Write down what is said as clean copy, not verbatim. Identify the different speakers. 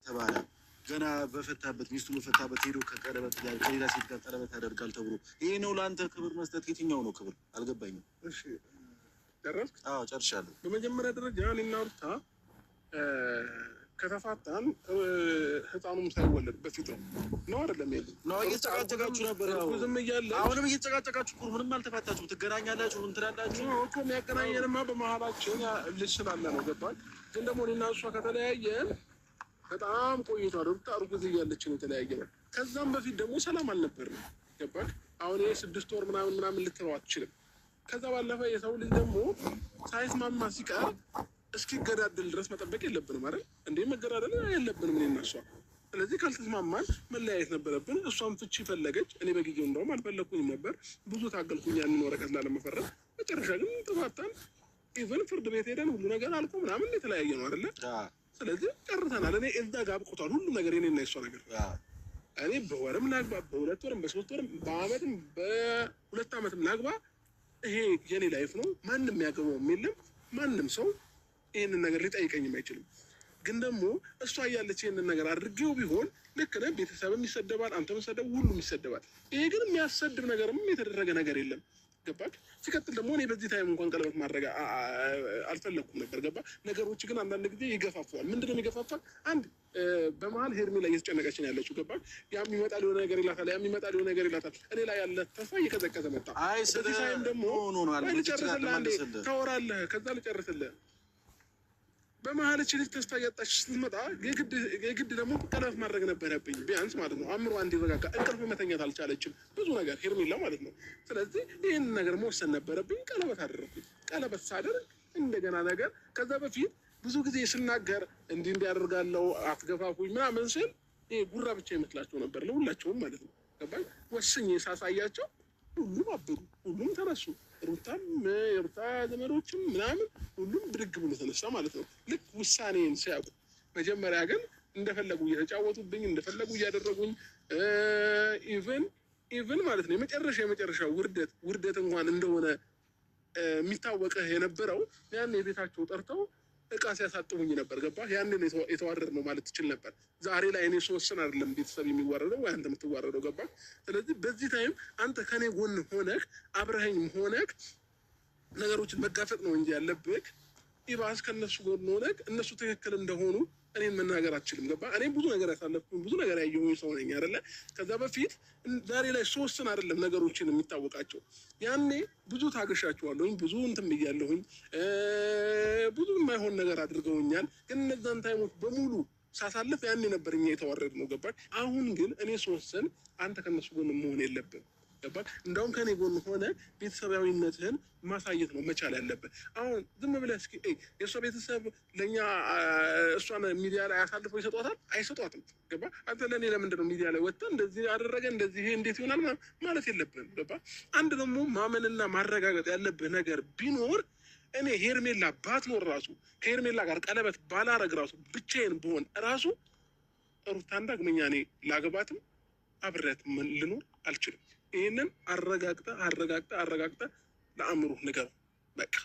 Speaker 1: ተባለ ገና በፈታበት ሚስቱ በፈታበት ሄዶ ከቀለበት ጋር ከሌላ ሴት ጋር ቀለበት ያደርጋል ተብሎ ይሄ ነው ለአንተ ክብር መስጠት? የትኛው ነው ክብር? አልገባኝም።
Speaker 2: እሺ ጨረስክ?
Speaker 1: አዎ ጨርሻለሁ።
Speaker 2: በመጀመሪያ ደረጃ እኔና ሩታ ከተፋታን ህፃኑም ሳይወለድ በፊት ነው አይደለም?
Speaker 1: ነው እየተጨቃጨቃችሁ ነበር።
Speaker 2: ዝም እያለ
Speaker 1: አሁንም እየተጨቃጨቃችሁ እኮ ምንም አልተፋታችሁም። ትገናኛላችሁ ምን ትላላችሁ
Speaker 2: እኮ። የሚያገናኘንማ በመሀላችን ልጅ ስላለ ነው። ገባች? ግን ደግሞ እኔና እሷ ከተለያየን በጣም ቆይቷል። ሩታ እርጉዝ እያለች ነው የተለያየነው። ከዛም በፊት ደግሞ ሰላም አልነበርንም። ገባች? አሁን 6 ወር ምናምን ልትለው አትችልም። ከዛ ባለፈ የሰው ልጅ ደግሞ ሳይስማማ ሲቀር እስኪገዳደል ድረስ መጠበቅ የለብንም አይደል እንዴ? መገዳደል የለብንም እኔና እሷ። ስለዚህ ካልተስማማን መለያየት ነበረብን። እሷም ፍቺ ፈለገች። እኔ በጊዜው እንደውም አልፈለኩኝም ነበር። ብዙ ታገልኩኝ ያንን ወረቀት ላለመፈረም። መጨረሻ ግን ተፋታን። ኢቨን ፍርድ ቤት ሄደን ሁሉ ነገር አልቆ ምናምን የተለያየ ነው አይደለ? ስለዚህ ጨርሰናል። እኔ እዛ ጋር አብቅቷል ሁሉም ነገር፣ የኔና የሷ ነገር። እኔ በወርም ላግባ፣ በ2 ወርም በ3 ወርም በአመትም በ2 አመትም ላግባ፣ ይሄ የኔ ላይፍ ነው። ማንም ያገባውም የለም። ማንም ሰው ይህንን ነገር ሊጠይቀኝም አይችልም። ግን ደግሞ እሷ እያለች ይህንን ነገር አድርጌው ቢሆን ልክ ነህ። ቤተሰብም ይሰደባል፣ አንተም ሰደብ፣ ሁሉም ይሰደባል። ይሄ ግን የሚያሰድብ ነገርም የተደረገ ነገር የለም። ገባክ? ሲቀጥል ደግሞ እኔ በዚህ ታይም እንኳን ቀለበት ማድረግ አልፈለኩም ነበር። ገባ? ነገሮች ግን አንዳንድ ጊዜ ይገፋፋል። ምንድነው የሚገፋፋል? አንድ በመሀል ሄርሜላ እየተጨነቀች ነው ያለችው። ገባክ? ያም ይመጣል የሆነ ነገር ይላታል፣ ያም ይመጣል የሆነ ነገር ይላታል። እኔ ላይ ያለ ተስፋ እየቀዘቀዘ መጣ። በዚህ ታይም ደግሞ ልጨርስልህ፣ አንዴ ታወራለህ፣ ከዛ ልጨርስልህ። በመሀል እቺ ልጅ ተስፋ እያጣች ስትመጣ የግድ ደግሞ ቀለበት ማድረግ ነበረብኝ፣ ቢያንስ ማለት ነው። አእምሮ እንዲረጋጋ። እንቅልፍ መተኛት አልቻለችም፣ ብዙ ነገር ሄርሜላ ማለት ነው። ስለዚህ ይህን ነገር መወሰን ነበረብኝ። ቀለበት አደረግኩኝ። ቀለበት ሳደርግ እንደገና ነገር ከዛ በፊት ብዙ ጊዜ ስናገር እንዲያደርጋለው አትገፋፉኝ ምናምን ስል ይሄ ጉራ ብቻ ይመስላቸው ነበር፣ ለሁላቸውም ማለት ነው። ገባኝ? ወስኜ ሳሳያቸው ሁሉም አበዱ፣ ሁሉም ተነሱ። ሩታም የሩታ ዘመዶችም ምናምን ሁሉም ብድግ ብሎ ተነሳ ማለት ነው፣ ልክ ውሳኔን ሲያውቁ። መጀመሪያ ግን እንደፈለጉ እየተጫወቱብኝ፣ እንደፈለጉ እያደረጉኝ ኢቨን ማለት ነው የመጨረሻ ውርደት እንኳን እንደሆነ የሚታወቅህ የነበረው ያን የቤታቸው ጠርተው እቃ ሲያሳጥቡኝ ነበር። ገባ? ያንን የተዋረድ ነው ማለት ትችል ነበር። ዛሬ ላይ እኔ ስወስን አይደለም ቤተሰብ የሚዋረደው ወይ አንተ የምትዋረደው። ገባ? ስለዚህ በዚህ ታይም አንተ ከኔ ጎን ሆነህ አብረኸኝ ሆነህ ነገሮችን መጋፈጥ ነው እንጂ ያለብህ ኢባስ ከነሱ ጎን ሆነህ እነሱ ትክክል እንደሆኑ እኔን መናገር አትችልም። ገባ? እኔ ብዙ ነገር ያሳለፍኩኝ ብዙ ነገር ያየሁኝ ሰው ነኝ አይደለ? ከዛ በፊት ዛሬ ላይ ስወስን አይደለም ነገሮችን የሚታወቃቸው። ያኔ ብዙ ታገሻቸዋለሁኝ፣ ብዙ እንትን ብያለሁኝ፣ ብዙ የማይሆን ነገር አድርገውኛል። ግን እነዛን ታይሞች በሙሉ ሳሳልፍ ያኔ ነበር እኛ የተዋረድ ነው። ገባህ? አሁን ግን እኔ ስወስን አንተ ከነሱ ጎን መሆን የለብን። ገባህ? እንደውም ከኔ ጎን ሆነ ቤተሰባዊነትህን ማሳየት ነው መቻል ያለብን። አሁን ዝም ብለህ እስኪ የእሷ ቤተሰብ ለእኛ እሷን ሚዲያ ላይ አሳልፈው ይሰጧታል? አይሰጧትም። ገባህ? አንተ ለእኔ ለምንድን ነው ሚዲያ ላይ ወጥተህ እንደዚህ አደረገ እንደዚህ ይሄ እንዴት ይሆናል ማለት የለብህም። ገባህ? አንድ ደግሞ ማመንና ማረጋገጥ ያለብህ ነገር ቢኖር እኔ ሄርሜላ ባትኖር ራሱ ከሄርሜላ ጋር ቀለበት ባላረግ ራሱ ብቻዬን ብሆን ራሱ ሩታን ዳግመኛ እኔ ላገባትም አብሬያት ልኖር አልችልም። ይህንን አረጋግጠህ ለአእምሮህ ንገረው በቃ።